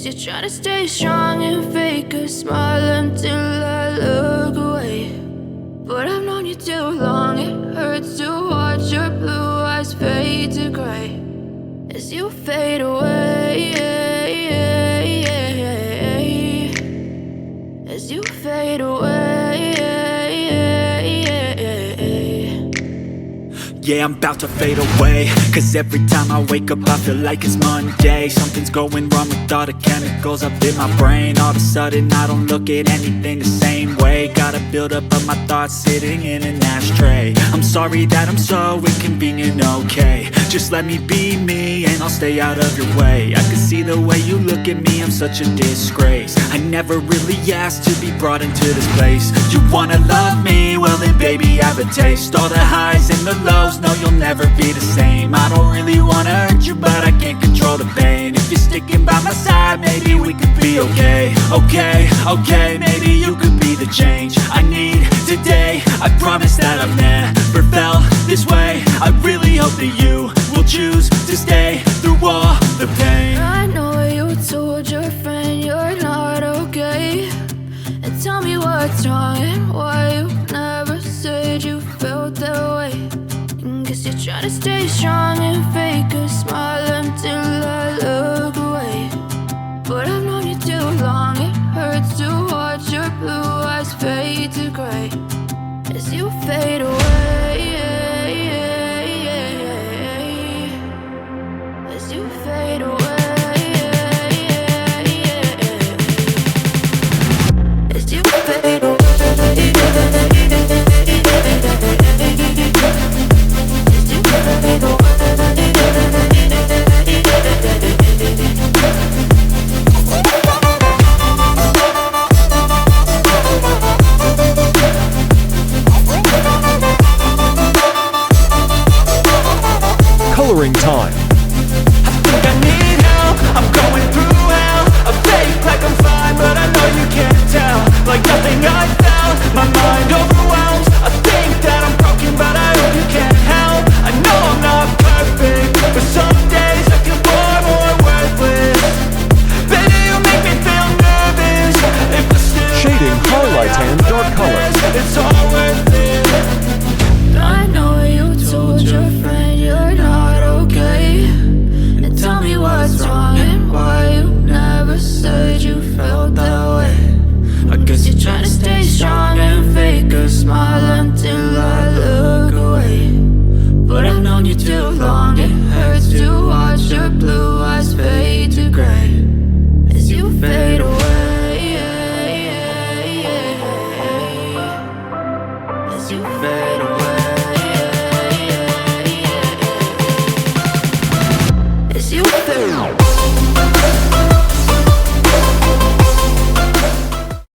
Guess you're trying to stay strong and fake a smile until I look away. But I've known you too long, it hurts to watch your blue eyes fade to gray as you fade away, as you fade away. Yeah, I'm about to fade away, cause every time I wake up I feel like it's Monday. Something's going wrong with all the chemicals up in my brain. All of a sudden I don't look at anything the same way. Got a buildup of my thoughts sitting in an ashtray. I'm sorry that I'm so inconvenient, okay. Just let me be me and I'll stay out of your way. I can see the way you look at me, I'm such a disgrace. I never really asked to be brought into this place. You wanna love me? Well then baby have a taste. All the highs and the lows, no you'll never be the same. I don't really wanna hurt you but I can't control the pain. If you're sticking by my side maybe we could be okay. Okay, maybe you could be the change I need today. I promise that I've never felt this way. I really hope that you will choose to stay through all the pain. I know you told your friend you're not okay, and tell me what's wrong and why you never said you felt that way. Guess you're trying to stay strong and fake a smile until I